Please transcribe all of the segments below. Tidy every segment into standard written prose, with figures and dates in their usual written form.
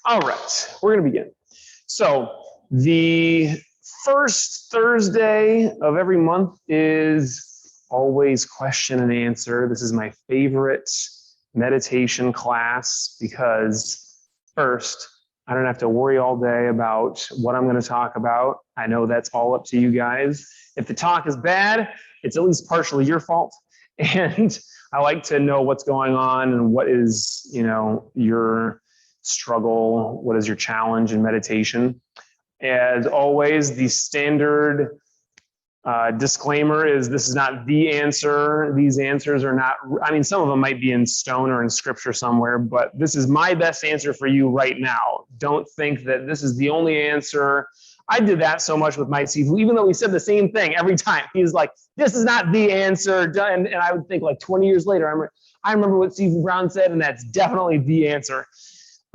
All right, we're going to begin. So the first Thursday of every month is always question and answer. This is my favorite meditation class because first, I don't have to worry all day about what I'm going to talk about. I know that's all up to you guys. If the talk is bad, it's at least partially your fault. And I like to know what's going on and what is, your struggle, what is your challenge in meditation. As always, the standard disclaimer is this is not the answer. These answers are not, some of them might be in stone or in scripture somewhere, but this is my best answer for you right now. Don't think that this is the only answer. I did that so much with my Sifu, even though we said the same thing every time. He's like, this is not the answer. And I would think like 20 years later, I remember what Sifu Brown said, and that's definitely the answer.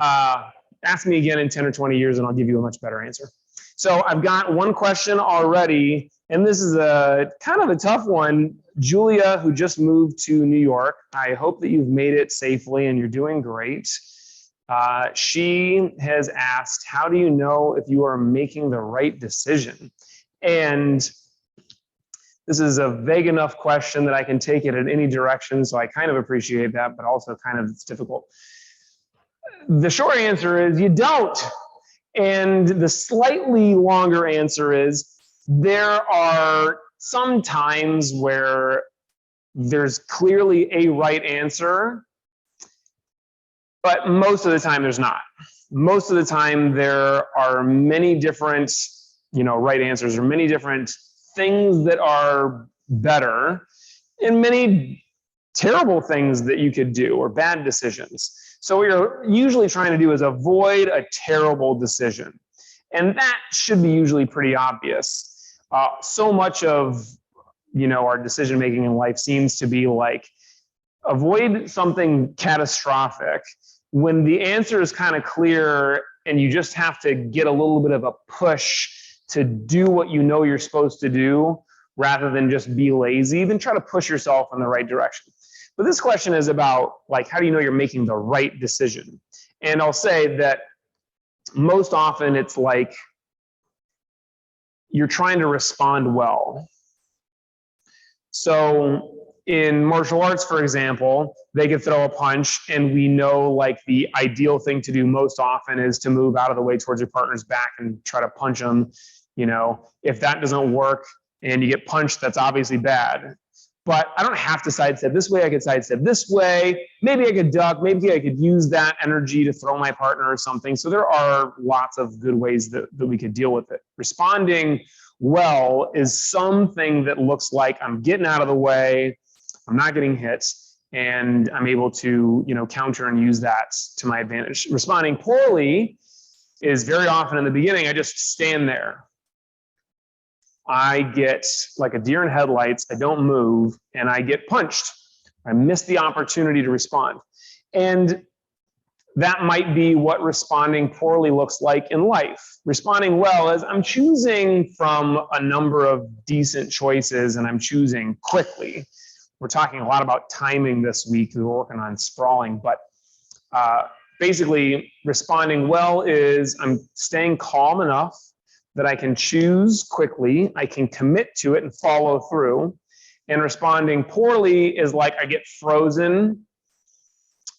Ask me again in 10 or 20 years and I'll give you a much better answer. So I've got one question already, and this is a kind of a tough one. Julia, who just moved to New York, I hope that you've made it safely and you're doing great. She has asked, how do you know if you are making the right decision? And this is a vague enough question that I can take it in any direction, so I kind of appreciate that, but also kind of it's difficult. The short answer is you don't. And the slightly longer answer is there are some times where there's clearly a right answer, but most of the time there's not. Most of the time there are many different, right answers, or many different things that are better, and many terrible things that you could do, or bad decisions. So what you're usually trying to do is avoid a terrible decision. And that should be usually pretty obvious. So much of, our decision making in life seems to be like, avoid something catastrophic when the answer is kind of clear and you just have to get a little bit of a push to do what you know you're supposed to do rather than just be lazy. Then try to push yourself in the right direction. But this question is about, like, how do you know you're making the right decision? And I'll say that most often it's like you're trying to respond well. So in martial arts, for example, they could throw a punch, and we know like the ideal thing to do most often is to move out of the way towards your partner's back and try to punch them. If that doesn't work and you get punched, that's obviously bad. But I don't have to sidestep this way. I could sidestep this way. Maybe I could duck. Maybe I could use that energy to throw my partner or something. So there are lots of good ways that we could deal with it. Responding well is something that looks like I'm getting out of the way, I'm not getting hit, and I'm able to, counter and use that to my advantage. Responding poorly is very often in the beginning, I just stand there. I get like a deer in headlights, I don't move, and I get punched. I miss the opportunity to respond. And that might be what responding poorly looks like in life. Responding well is I'm choosing from a number of decent choices, and I'm choosing quickly. We're talking a lot about timing this week. We're working on sprawling, but basically responding well is I'm staying calm enough that I can choose quickly, I can commit to it and follow through. And responding poorly is like I get frozen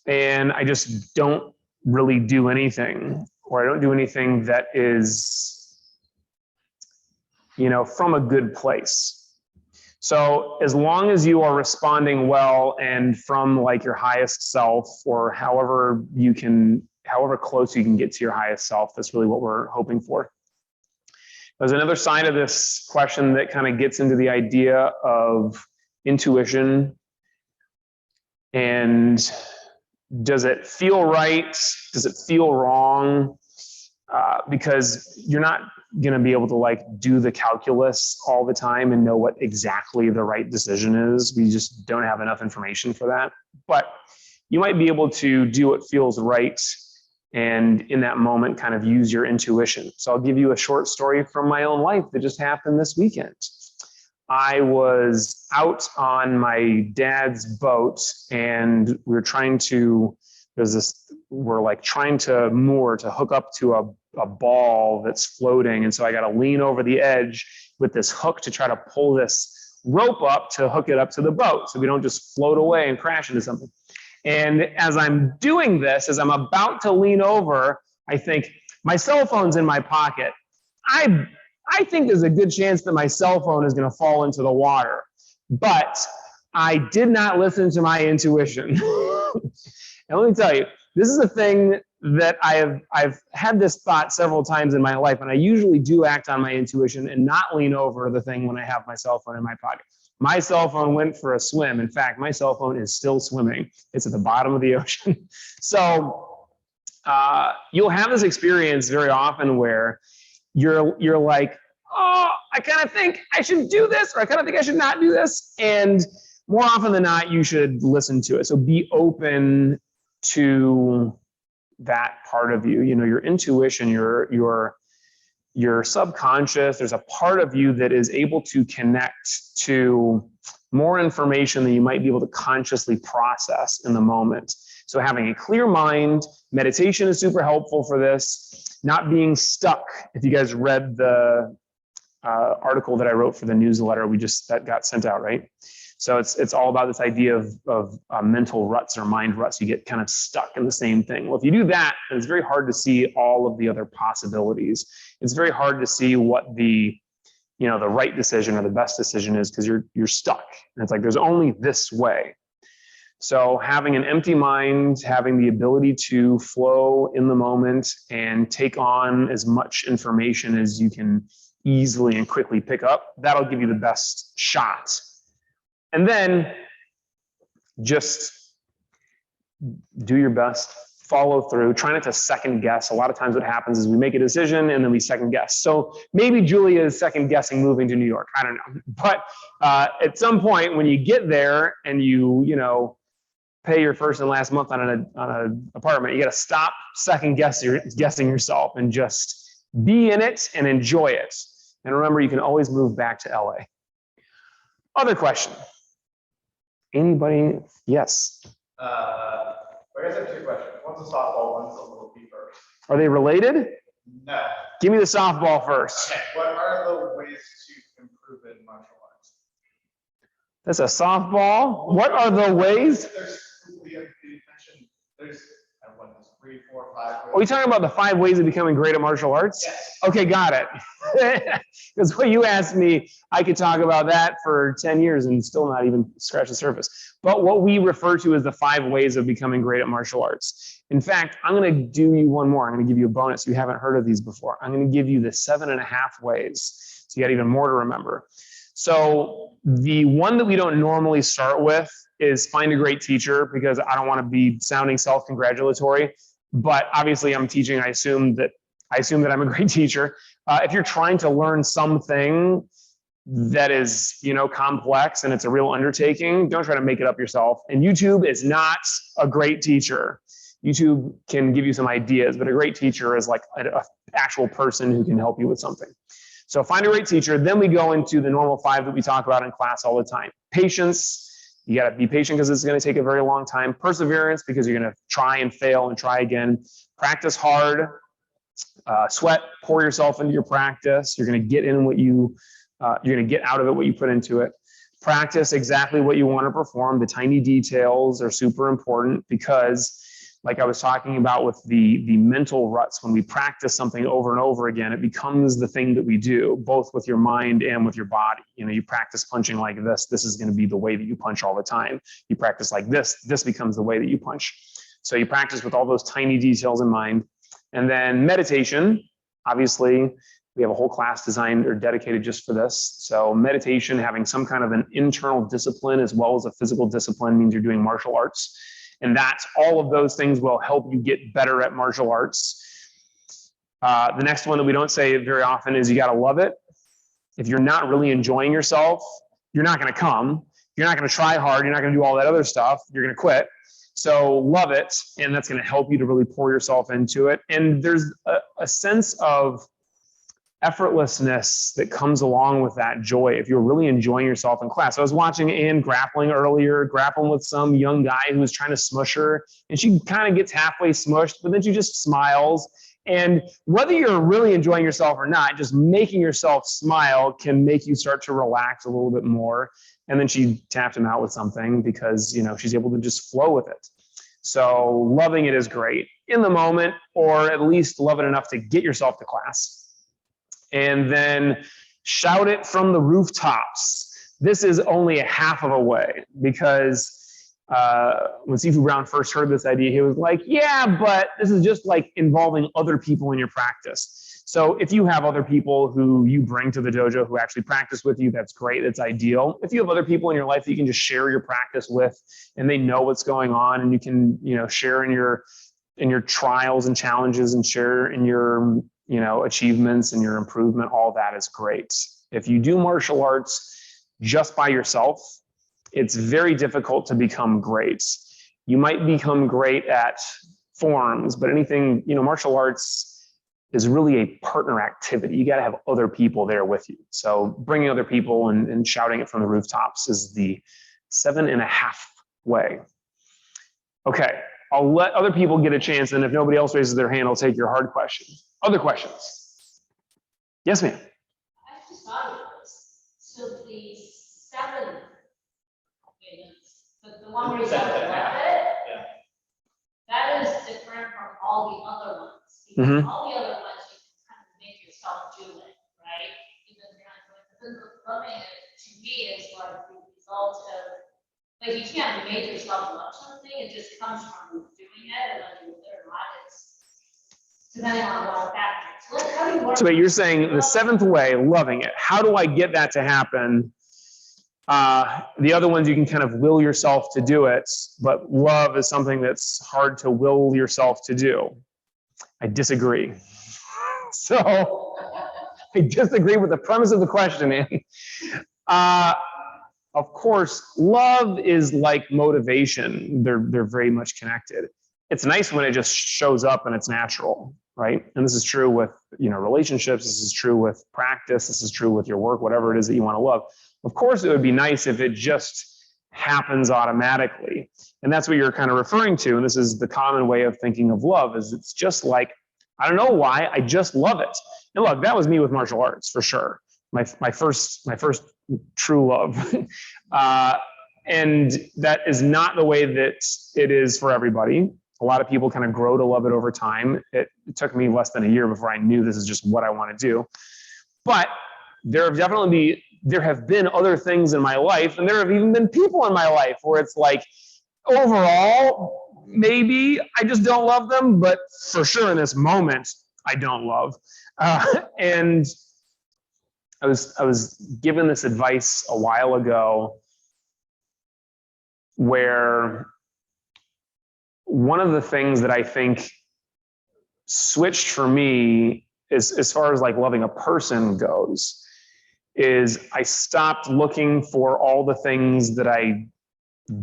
and I just don't really do anything, or I don't do anything that is, from a good place. So as long as you are responding well and from like your highest self, or however close you can get to your highest self, that's really what we're hoping for. There's another side of this question that kind of gets into the idea of intuition. And does it feel right? Does it feel wrong? Because you're not going to be able to like do the calculus all the time and know what exactly the right decision is. We just don't have enough information for that. But you might be able to do what feels right, and in that moment kind of use your intuition. So I'll give you a short story from my own life that just happened this weekend. I was out on my dad's boat and we were trying to we're like trying to hook up to a ball that's floating. And so I got to lean over the edge with this hook to try to pull this rope up to hook it up to the boat so we don't just float away and crash into something. And as I'm doing this, as I'm about to lean over, I think my cell phone's in my pocket. I think there's a good chance that my cell phone is going to fall into the water, but I did not listen to my intuition. And let me tell you, this is a thing that I've had this thought several times in my life, and I usually do act on my intuition and not lean over the thing when I have my cell phone in my pocket. My cell phone went for a swim. In fact, my cell phone is still swimming. It's at the bottom of the ocean. So you'll have this experience very often where you're like, oh, I kind of think I should do this, or I kind of think I should not do this. And more often than not, you should listen to it. So be open to that part of you. You know, your intuition, your subconscious. There's a part of you that is able to connect to more information than you might be able to consciously process in the moment. So having a clear mind, meditation is super helpful for this. Not being stuck. If you guys read the article that I wrote for the newsletter that got sent out, right? So it's all about this idea of mental ruts or mind ruts. You get kind of stuck in the same thing. Well, if you do that, it's very hard to see all of the other possibilities. It's very hard to see what the right decision or the best decision is, because you're stuck. And it's like there's only this way. So having an empty mind, having the ability to flow in the moment and take on as much information as you can easily and quickly pick up, that'll give you the best shot. And then just do your best, follow through, try not to second guess. A lot of times what happens is we make a decision and then we second guess. So maybe Julia is second guessing moving to New York. I don't know. But at some point when you get there and you pay your first and last month on an apartment, you got to stop second guessing yourself and just be in it and enjoy it. And remember, you can always move back to LA. Other question. Anybody? Yes. I guess I have two questions. One's a softball, one's a little deeper. Are they related? No. Give me the softball first. Okay. What are the ways to improve in martial arts? That's a softball. What are the ways? There's 3, 4, 5. Are we talking about the 5 ways of becoming great at martial arts? Yes. Okay, got it. Because when you asked me, I could talk about that for 10 years and still not even scratch the surface. But what we refer to as the 5 ways of becoming great at martial arts. In fact, I'm going to do you one more. I'm going to give you a bonus. You haven't heard of these before. I'm going to give you the 7.5 ways. So you got even more to remember. So the one that we don't normally start with is find a great teacher, because I don't want to be sounding self-congratulatory. But obviously I'm teaching. I assume that I'm a great teacher. If you're trying to learn something that is, complex and it's a real undertaking, don't try to make it up yourself. And YouTube is not a great teacher. YouTube can give you some ideas, but a great teacher is like an actual person who can help you with something. So find a great teacher. Then we go into the normal 5 that we talk about in class all the time. Patience. You got to be patient because it's going to take a very long time. Perseverance, because you're going to try and fail and try again. Practice hard. Sweat. Pour yourself into your practice. You're going to get in you're going to get out of it what you put into it. Practice exactly what you want to perform. The tiny details are super important, because like I was talking about with the mental ruts, when we practice something over and over again, it becomes the thing that we do, both with your mind and with your body. You practice punching like this is going to be the way that you punch all the time. You practice like this becomes the way that you punch. So you practice with all those tiny details in mind. And then meditation, obviously, we have a whole class designed or dedicated just for this. So meditation, having some kind of an internal discipline as well as a physical discipline, means you're doing martial arts. And all of those things will help you get better at martial arts. The next one that we don't say very often is you got to love it. If you're not really enjoying yourself, you're not going to come. You're not going to try hard. You're not going to do all that other stuff. You're going to quit. So love it. And that's going to help you to really pour yourself into it. And there's a sense of effortlessness that comes along with that joy if you're really enjoying yourself in class. I was watching Anne grappling with some young guy who was trying to smush her, and she kind of gets halfway smushed, but then she just smiles. And whether you're really enjoying yourself or not, just making yourself smile can make you start to relax a little bit more. And then she tapped him out with something because, she's able to just flow with it. So loving it is great in the moment, or at least love it enough to get yourself to class. And then shout it from the rooftops. This is only a half of a way, because when Sifu Brown first heard this idea, he was like, yeah, but this is just like involving other people in your practice. So if you have other people who you bring to the dojo who actually practice with you, that's great. That's ideal. If you have other people in your life that you can just share your practice with, and they know what's going on, and you can, share in your trials and challenges, and share in your, achievements and your improvement, all that is great. If you do martial arts just by yourself, it's very difficult to become great. You might become great at forms, but anything, martial arts is really a partner activity. You got to have other people there with you. So bringing other people and shouting it from the rooftops is the 7.5 way. Okay, I'll let other people get a chance, and if nobody else raises their hand, I'll take your hard question. Other questions? Yes, ma'am. I just thought of this. So the 7, the one where you have it, Yeah. that is different from all the other ones. Because all the other ones you can kind of make yourself do it, right? Even kind of loving it to me is like the result of, like, you can't make yourself love something, it just comes from doing it, and then you it or not, it's depending on a lot of factors. So like, how do you work? So wait, you're saying the 7th way, loving it. How do I get that to happen? The other ones you can kind of will yourself to do it, but love is something that's hard to will yourself to do. I disagree. So I disagree with the premise of the question, Ann. Of course, love is like motivation. They're very much connected. It's nice when it just shows up and it's natural, right? And this is true with, relationships. This is true with practice. This is true with your work, whatever it is that you want to love. Of course, it would be nice if it just happens automatically. And that's what you're kind of referring to. And this is the common way of thinking of love, is it's just like, I don't know why, I just love it. And look, that was me with martial arts for sure. My first true love. And that is not the way that it is for everybody. A lot of people kind of grow to love it over time. It took me less than a year before I knew this is just what I want to do. But there have been other things in my life, and there have even been people in my life where it's like, overall, maybe I just don't love them, but for sure in this moment, I don't love. And I was given this advice a while ago, where one of the things that I think switched for me is, as far as like loving a person goes, is I stopped looking for all the things that I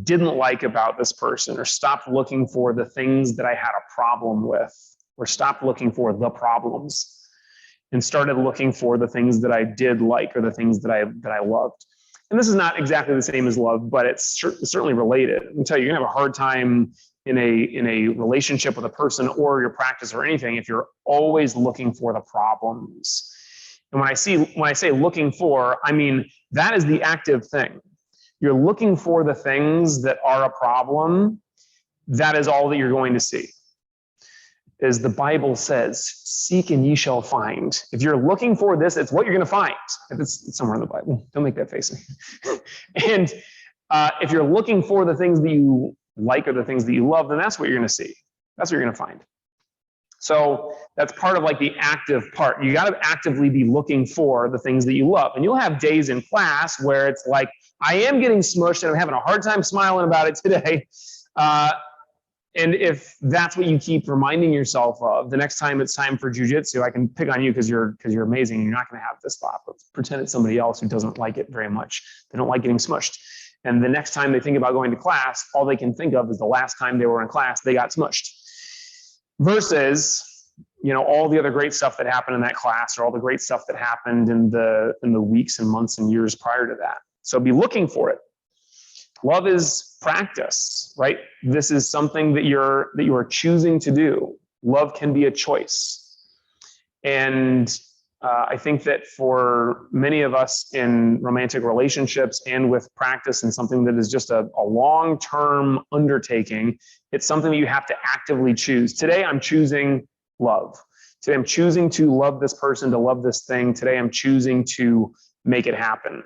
didn't like about this person, or stopped looking for the things that I had a problem with, or stopped looking for the problems, and started looking for the things that I did like, or the things that I loved. And this is not exactly the same as love, but it's certainly related. I can tell you, you're gonna have a hard time in a relationship with a person or your practice or anything if you're always looking for the problems. And when I say looking for, I mean that is the active thing. You're looking for the things that are a problem. That is all that you're going to see. As the Bible says, seek and ye shall find. If you're looking for this, it's what you're going to find. If it's somewhere in the Bible, don't make that face. And if you're looking for the things that you like or the things that you love, then that's what you're going to see. That's what you're going to find. So that's part of like the active part. You got to actively be looking for the things that you love. And you'll have days in class where it's like, I am getting smushed and I'm having a hard time smiling about it today. And if that's what you keep reminding yourself of, the next time it's time for jujitsu, I can pick on you because you're amazing and you're not going to have this thought, but pretend it's somebody else who doesn't like it very much. They don't like getting smushed. And the next time they think about going to class, all they can think of is the last time they were in class, they got smushed. Versus all the other great stuff that happened in that class, or all the great stuff that happened in the weeks and months and years prior to that. So be looking for it. Love is practice, right? This is something that you are choosing to do. Love can be a choice. And I think that for many of us in romantic relationships and with practice and something that is just a long-term undertaking, it's something that you have to actively choose. Today, I'm choosing love. Today, I'm choosing to love this person, to love this thing. Today, I'm choosing to make it happen.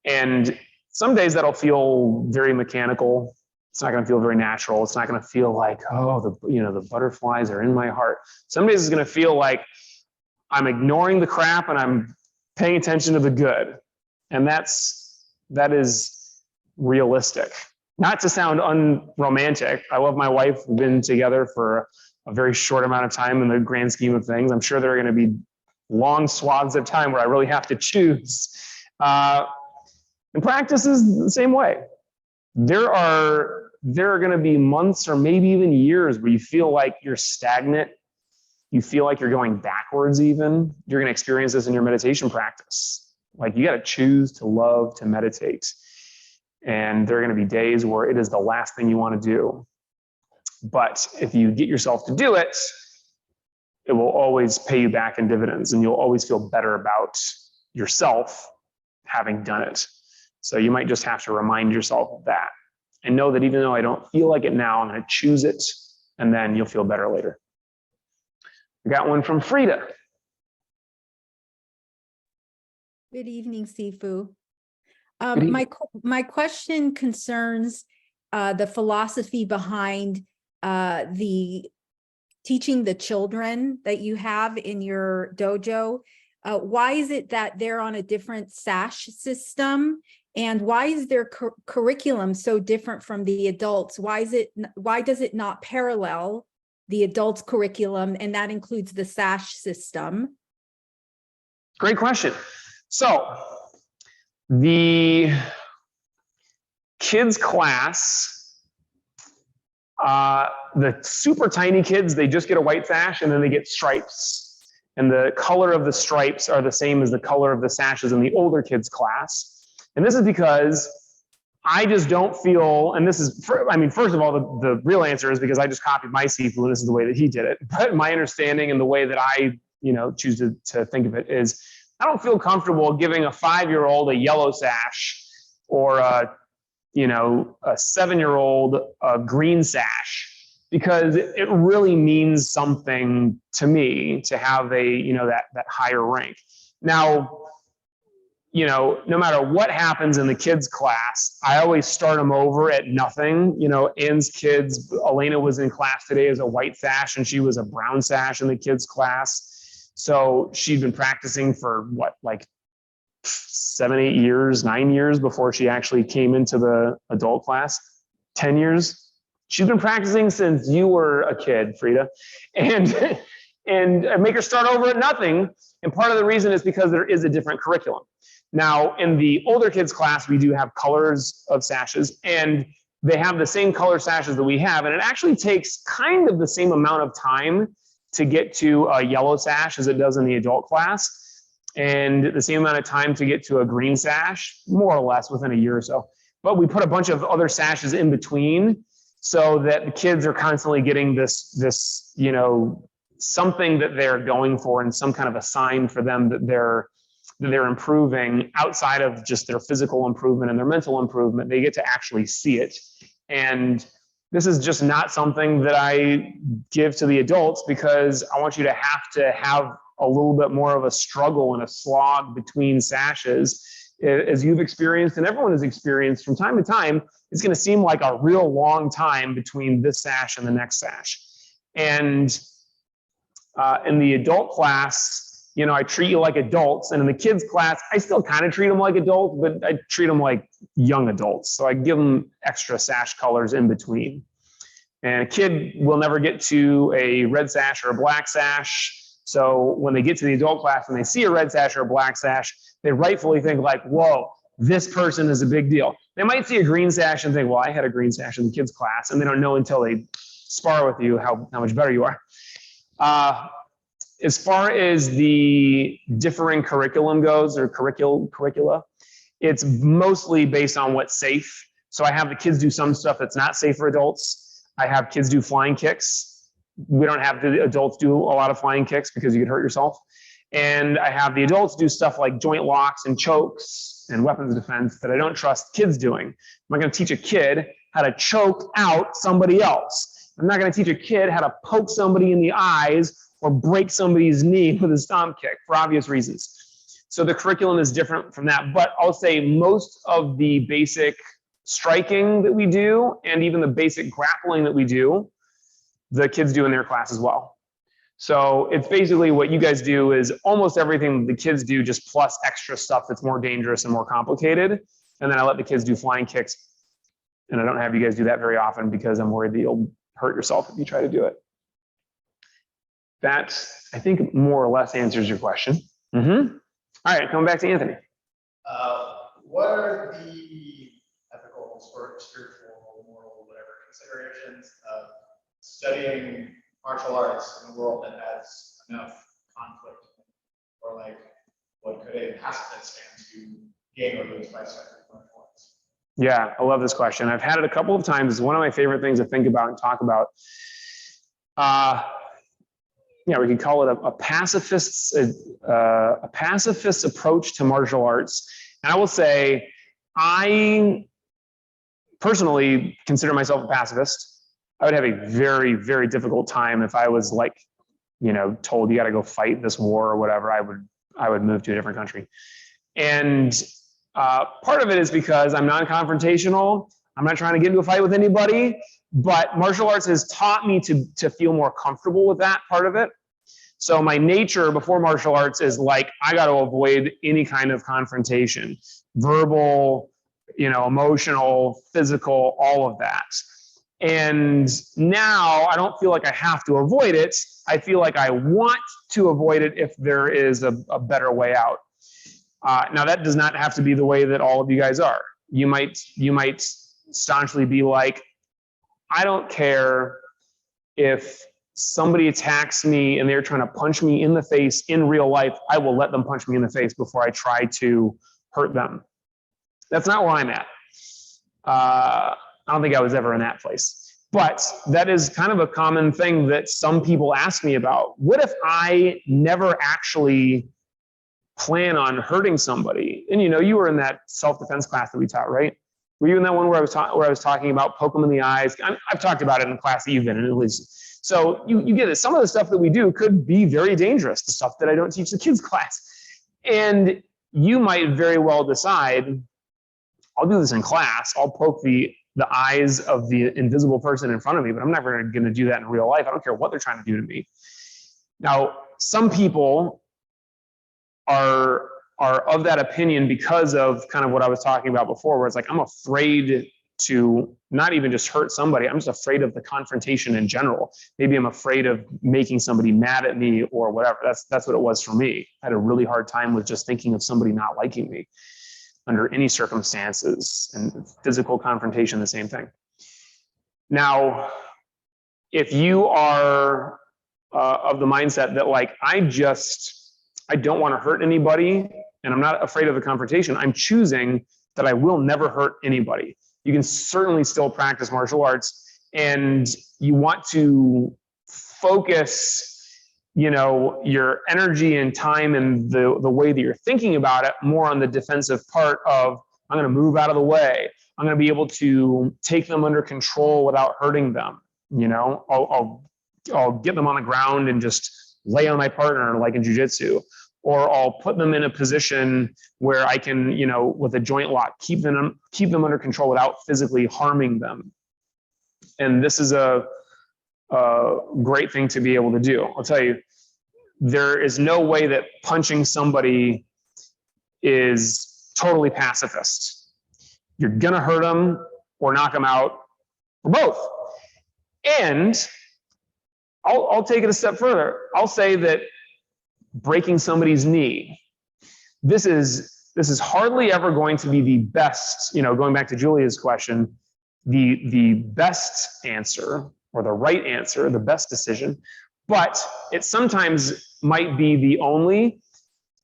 And some days that'll feel very mechanical. It's not going to feel very natural. It's not going to feel like, oh, the butterflies are in my heart. Some days it's going to feel like I'm ignoring the crap and I'm paying attention to the good. And that is realistic. Not to sound unromantic. I love my wife. We've been together for a very short amount of time in the grand scheme of things. I'm sure there are going to be long swaths of time where I really have to choose. And practice is the same way. There are going to be months or maybe even years where you feel like you're stagnant. You feel like you're going backwards even. You're going to experience this in your meditation practice. Like, you got to choose to love, to meditate. And there are going to be days where it is the last thing you want to do. But if you get yourself to do it, it will always pay you back in dividends, and you'll always feel better about yourself having done it. So you might just have to remind yourself of that and know that even though I don't feel like it now, I'm going to choose it, and then you'll feel better later. I got one from Frida. Good evening, Sifu. Good evening. My question concerns the philosophy behind the teaching the children that you have in your dojo. Why is it that they're on a different sash system? And why is their curriculum so different from the adults? Why does it not parallel the adults' curriculum, and that includes the sash system? Great question. So the kids class, the super tiny kids, they just get a white sash and then they get stripes. And the color of the stripes are the same as the color of the sashes in the older kids class. And this is because I just don't feel, and this is, first of all, the real answer is because I just copied my Sifu, and this is the way that he did it. But my understanding and the way that I, choose to think of it is, I don't feel comfortable giving a 5-year-old a yellow sash or a 7-year-old a green sash, because it really means something to me to have that higher rank. Now, no matter what happens in the kids class, I always start them over at nothing. Ann's kids, Elena was in class today as a white sash, and she was a brown sash in the kids class. So she'd been practicing for 7, 8 years, 9 years before she actually came into the adult class. 10 years. She's been practicing since you were a kid, Frida. And I make her start over at nothing. And part of the reason is because there is a different curriculum. Now, in the older kids class, we do have colors of sashes, and they have the same color sashes that we have. And it actually takes kind of the same amount of time to get to a yellow sash as it does in the adult class, and the same amount of time to get to a green sash, more or less within a year or so. But we put a bunch of other sashes in between so that the kids are constantly getting this something that they're going for, and some kind of a sign for them that they're improving outside of just their physical improvement and their mental improvement. They get to actually see it. And this is just not something that I give to the adults, because I want you to have a little bit more of a struggle and a slog between sashes. As you've experienced and everyone has experienced from time to time, it's going to seem like a real long time between this sash and the next sash. And in the adult class, I treat you like adults, and in the kids class, I still kind of treat them like adults, but I treat them like young adults. So I give them extra sash colors in between. And a kid will never get to a red sash or a black sash. So when they get to the adult class and they see a red sash or a black sash, they rightfully think like, whoa, this person is a big deal. They might see a green sash and think, well, I had a green sash in the kids class, and they don't know until they spar with you how much better you are. As far as the differing curriculum goes, or curricula, it's mostly based on what's safe. So I have the kids do some stuff that's not safe for adults. I have kids do flying kicks. We don't have the adults do a lot of flying kicks because you could hurt yourself. And I have the adults do stuff like joint locks and chokes and weapons defense that I don't trust kids doing. I'm not going to teach a kid how to choke out somebody else. I'm not going to teach a kid how to poke somebody in the eyes or break somebody's knee with a stomp kick for obvious reasons. So the curriculum is different from that. But I'll say most of the basic striking that we do and even the basic grappling that we do, the kids do in their class as well. So it's basically what you guys do is almost everything the kids do, just plus extra stuff that's more dangerous and more complicated. And then I let the kids do flying kicks. And I don't have you guys do that very often because I'm worried that you'll hurt yourself if you try to do it. That, I think, more or less answers your question. All right, coming back to Anthony. What are the ethical, spiritual, moral, whatever considerations of studying martial arts in a world that has enough conflict, or like what could a pacifist stand to gain or lose by studying martial arts? Yeah, I love this question. I've had it a couple of times. It's one of my favorite things to think about and talk about. Yeah, we could call it a pacifist's approach to martial arts. And I will say, I personally consider myself a pacifist. I would have a very, very difficult time if I was like, told you got to go fight this war or whatever. I would move to a different country. And part of it is because I'm non-confrontational. I'm not trying to get into a fight with anybody, but martial arts has taught me to feel more comfortable with that part of it. So my nature before martial arts is like, I got to avoid any kind of confrontation, verbal, emotional, physical, all of that. And now I don't feel like I have to avoid it. I feel like I want to avoid it if there is a better way out. Now that does not have to be the way that all of you guys are. You might staunchly be like, I don't care if somebody attacks me and they're trying to punch me in the face in real life, I will let them punch me in the face before I try to hurt them. That's not where I'm at. I don't think I was ever in that place. But that is kind of a common thing that some people ask me about. What if I never actually plan on hurting somebody? And you were in that self-defense class that we taught, right? Were you in that one where I was talking about poke them in the eyes? I've talked about it in the class that you've been in, at least. So you get it. Some of the stuff that we do could be very dangerous, the stuff that I don't teach the kids class. And you might very well decide, I'll do this in class. I'll poke the eyes of the invisible person in front of me, but I'm never going to do that in real life. I don't care what they're trying to do to me. Now, some people are of that opinion because of kind of what I was talking about before, where it's like, I'm afraid to not even just hurt somebody. I'm just afraid of the confrontation in general. Maybe I'm afraid of making somebody mad at me or whatever. That's what it was for me. I had a really hard time with just thinking of somebody not liking me under any circumstances, and physical confrontation, the same thing. Now, if you are of the mindset that like, I don't want to hurt anybody and I'm not afraid of the confrontation, I'm choosing that I will never hurt anybody. You can certainly still practice martial arts, and you want to focus your energy and time and the way that you're thinking about it more on the defensive part of, I'm going to move out of the way. I'm going to be able to take them under control without hurting them. I'll get them on the ground and just lay on my partner like in jiu-jitsu, or I'll put them in a position where I can, with a joint lock, keep them under control without physically harming them. And this is a great thing to be able to do. I'll tell you, there is no way that punching somebody is totally pacifist. You're gonna hurt them or knock them out, or both. And I'll take it a step further. I'll say that breaking somebody's knee, this is hardly ever going to be the best, going back to Julia's question, the best answer or the right answer, the best decision, but it sometimes might be the only.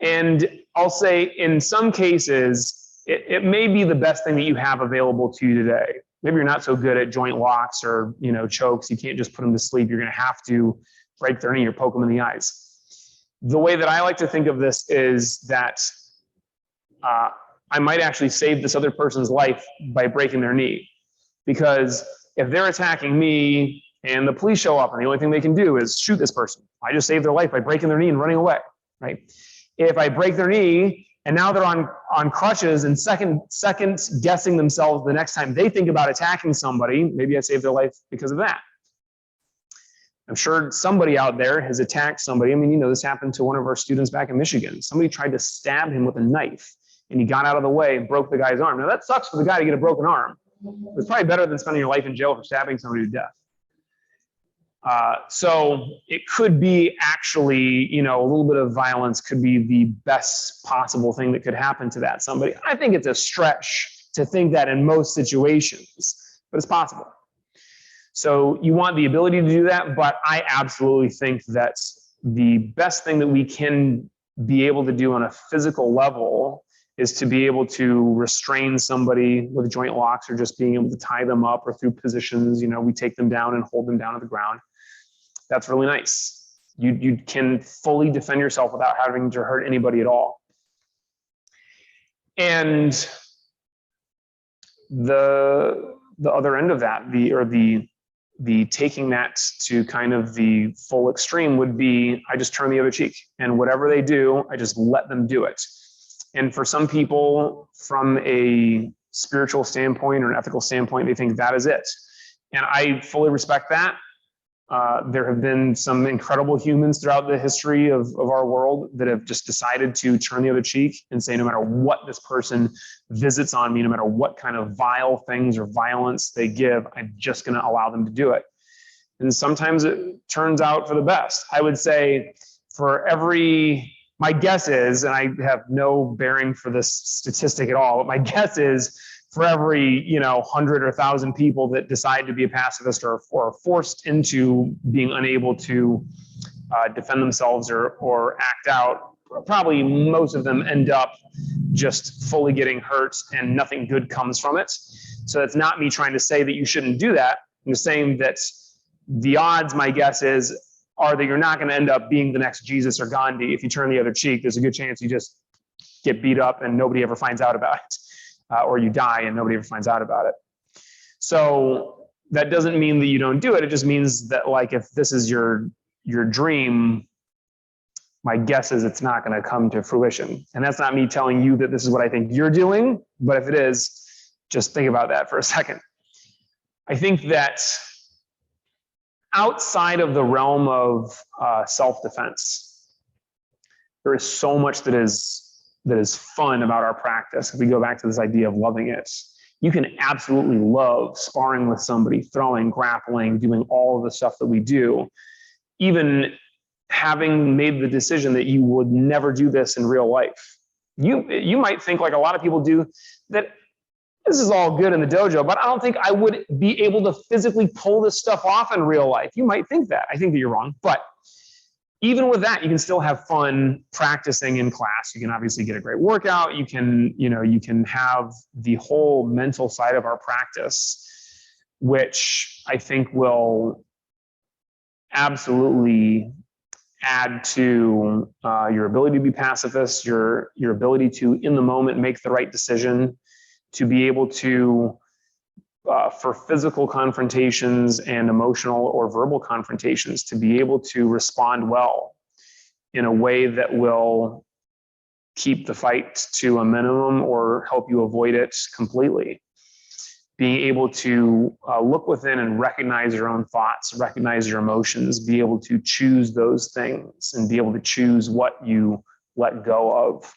And I'll say in some cases, it may be the best thing that you have available to you today. Maybe you're not so good at joint locks or, chokes. You can't just put them to sleep. You're going to have to break their knee or poke them in the eyes. The way that I like to think of this is that I might actually save this other person's life by breaking their knee. Because if they're attacking me and the police show up and the only thing they can do is shoot this person, I just saved their life by breaking their knee and running away, right? If I break their knee and now they're on crutches and second guessing themselves the next time they think about attacking somebody, maybe I saved their life because of that. I'm sure somebody out there has attacked somebody. I mean, this happened to one of our students back in Michigan. Somebody tried to stab him with a knife and he got out of the way and broke the guy's arm. Now that sucks for the guy to get a broken arm. It's probably better than spending your life in jail for stabbing somebody to death. So it could be actually, a little bit of violence could be the best possible thing that could happen to that somebody. I think it's a stretch to think that in most situations, but it's possible. So you want the ability to do that, but I absolutely think that the best thing that we can be able to do on a physical level is to be able to restrain somebody with joint locks or just being able to tie them up or through positions, we take them down and hold them down to the ground. That's really nice. You can fully defend yourself without having to hurt anybody at all. And the other end of that, the taking that to kind of the full extreme would be, I just turn the other cheek and whatever they do, I just let them do it. And for some people, from a spiritual standpoint or an ethical standpoint, they think that is it. And I fully respect that. There have been some incredible humans throughout the history of our world that have just decided to turn the other cheek and say, no matter what this person visits on me, no matter what kind of vile things or violence they give, I'm just going to allow them to do it. And sometimes it turns out for the best. I would say my guess is, and I have no bearing for this statistic at all, but my guess is for every 100 or 1,000 people that decide to be a pacifist or forced into being unable to defend themselves or act out, probably most of them end up just fully getting hurt and nothing good comes from it. So that's not me trying to say that you shouldn't do that. I'm just saying that the odds, my guess is, are that you're not going to end up being the next Jesus or Gandhi. If you turn the other cheek, there's a good chance you just get beat up and nobody ever finds out about it. Or you die and nobody ever finds out about it. So that doesn't mean that you don't do it. It just means that, like, if this is your dream, my guess is it's not going to come to fruition. And that's not me telling you that this is what I think you're doing, but if it is, just think about that for a second. I think that outside of the realm of self-defense, there is so much that is fun about our practice. If we go back to this idea of loving it, you can absolutely love sparring with somebody, throwing, grappling, doing all of the stuff that we do, even having made the decision that you would never do this in real life. You might think, like a lot of people do, that this is all good in the dojo, but I don't think I would be able to physically pull this stuff off in real life. You might think that. I think that you're wrong, but even with that, you can still have fun practicing in class. You can obviously get a great workout. You can have the whole mental side of our practice, which I think will absolutely add to your ability to be pacifist, your ability to, in the moment, make the right decision, to be able to, for physical confrontations and emotional or verbal confrontations, to be able to respond well in a way that will keep the fight to a minimum or help you avoid it completely. Being able to look within and recognize your own thoughts, recognize your emotions, be able to choose those things and be able to choose what you let go of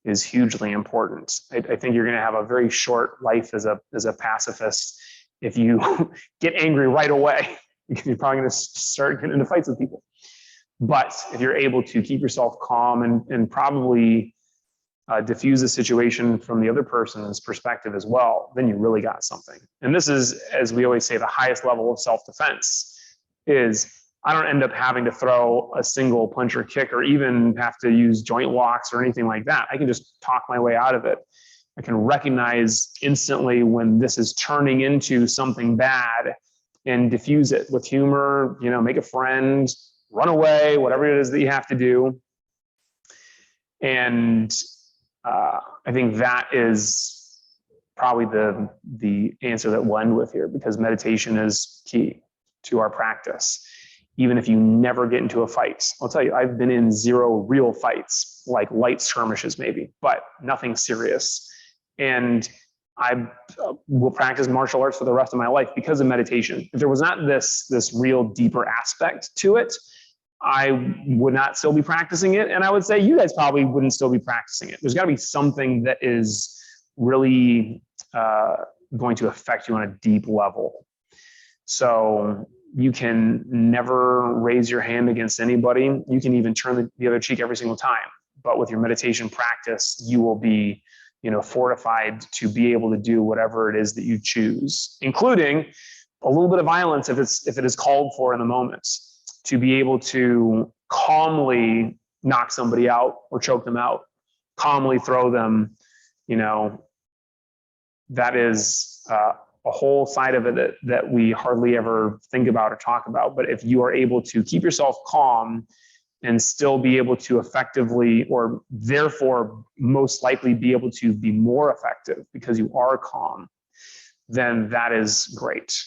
is hugely important. I think you're going to have a very short life as a pacifist if you get angry right away, because you're probably going to start getting into fights with people. But if you're able to keep yourself calm and probably diffuse the situation from the other person's perspective as well, then you really got something. And this is, as we always say, the highest level of self-defense is, I don't end up having to throw a single punch or kick or even have to use joint locks or anything like that. I can just talk my way out of it. I can recognize instantly when this is turning into something bad and diffuse it with humor, make a friend, run away, whatever it is that you have to do. And I think that is probably the answer that we'll end with here, because meditation is key to our practice. Even if you never get into a fight, I'll tell you, I've been in 0 real fights, like light skirmishes maybe, but nothing serious. And I will practice martial arts for the rest of my life because of meditation. If there was not this real deeper aspect to it, I would not still be practicing it. And I would say you guys probably wouldn't still be practicing it. There's got to be something that is really going to affect you on a deep level. So you can never raise your hand against anybody. You can even turn the other cheek every single time. But with your meditation practice, you will be, fortified to be able to do whatever it is that you choose, including a little bit of violence if it is called for in the moment, to be able to calmly knock somebody out or choke them out, calmly throw them. That is a whole side of it that we hardly ever think about or talk about. But if you are able to keep yourself calm and still be able to effectively, or therefore most likely be able to be more effective because you are calm, then that is great,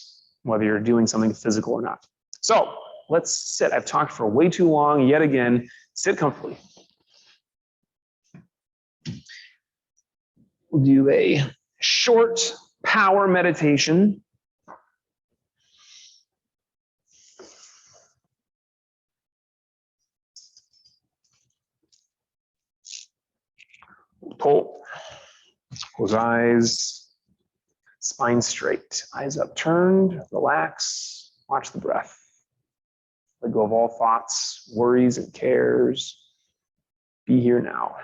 whether you're doing something physical or not. So let's sit. I've talked for way too long yet again. Sit comfortably. We'll do a short power meditation. Pull. Close eyes. Spine straight. Eyes upturned. Relax. Watch the breath. Let go of all thoughts, worries, and cares. Be here now.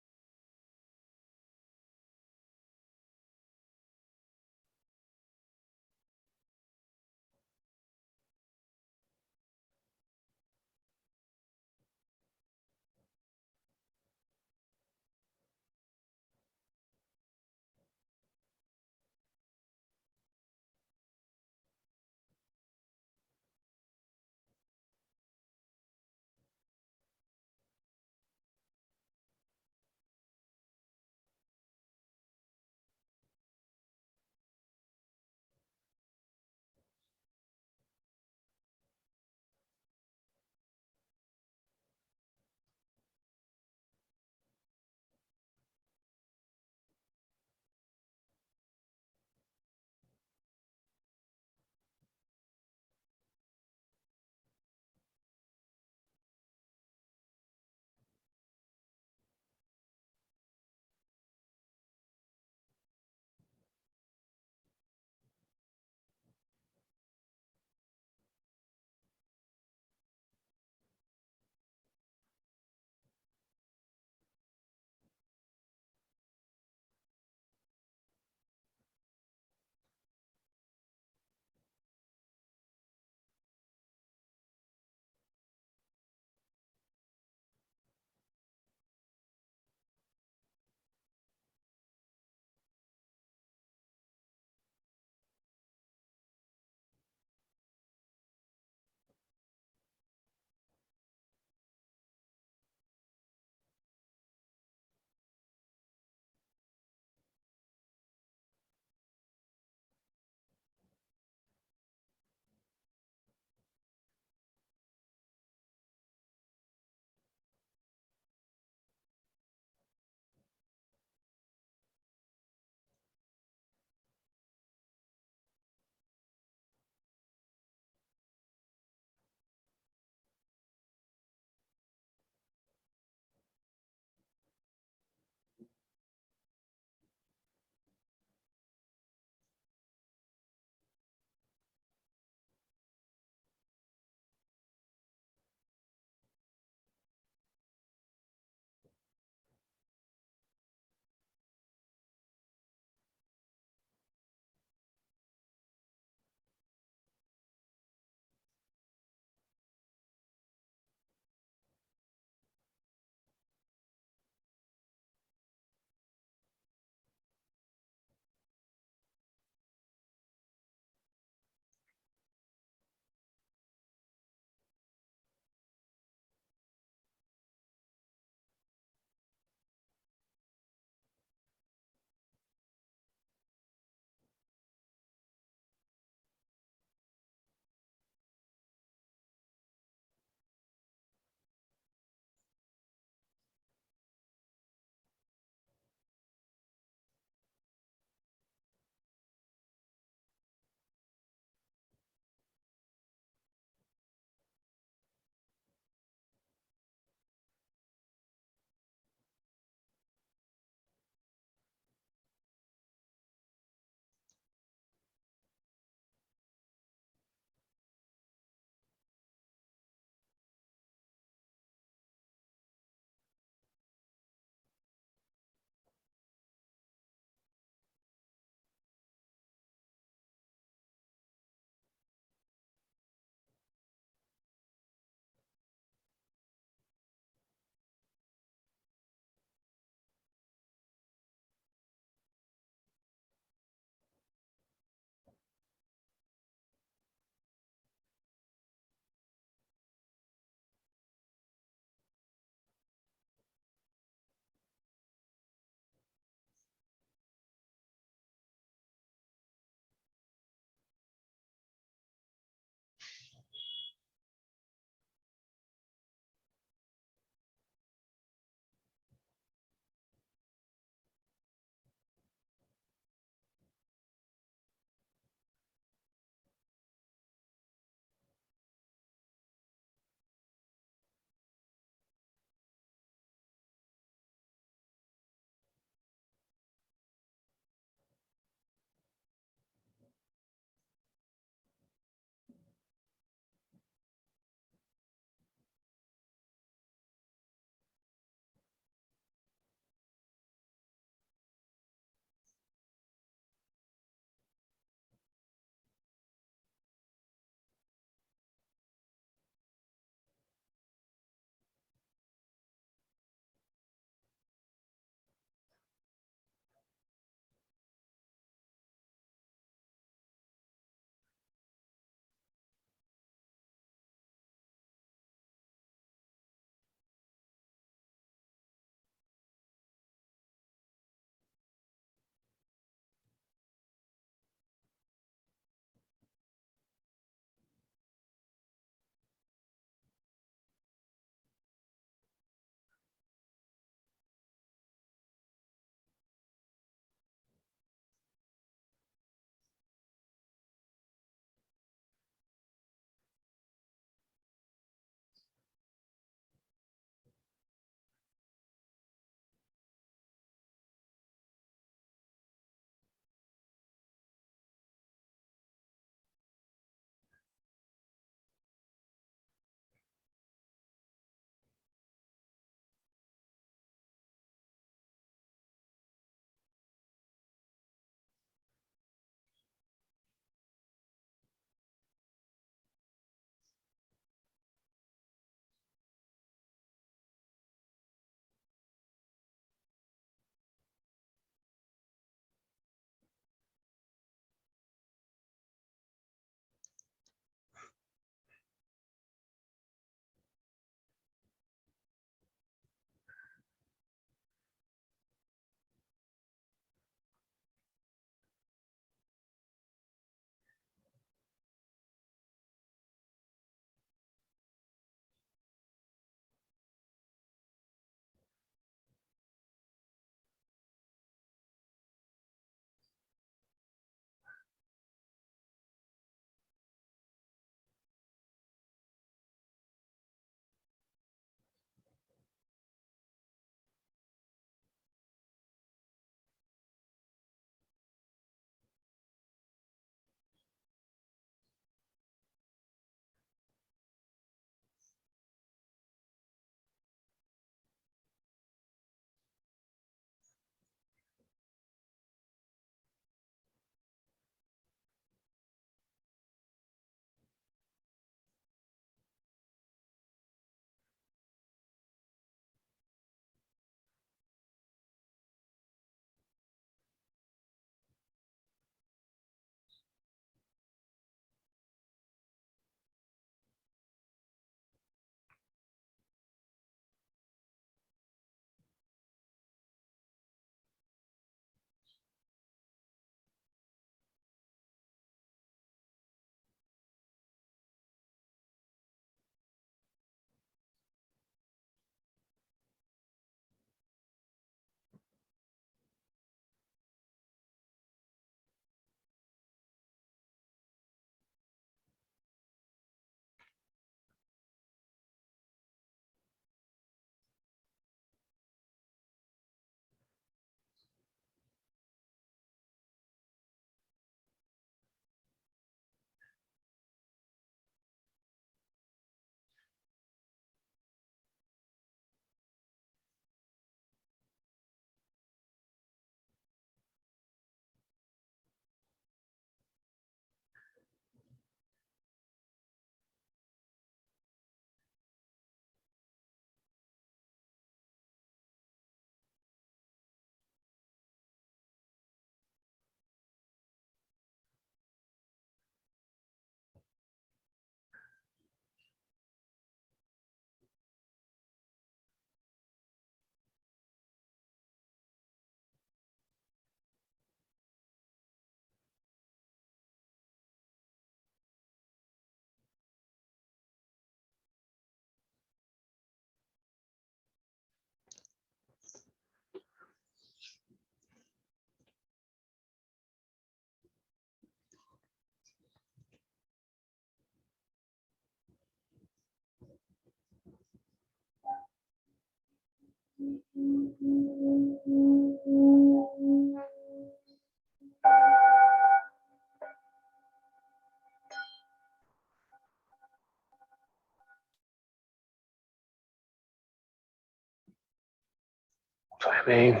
Bem,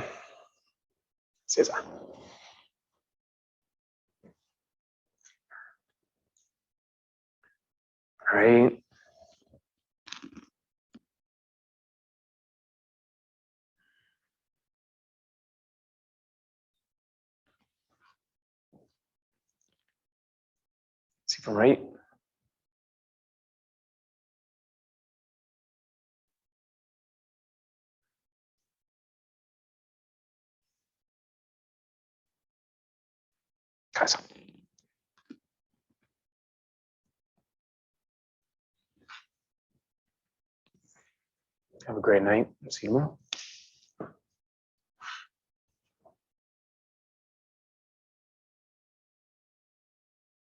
César. All right. See from right. Kaiser. Have a great night. See you tomorrow.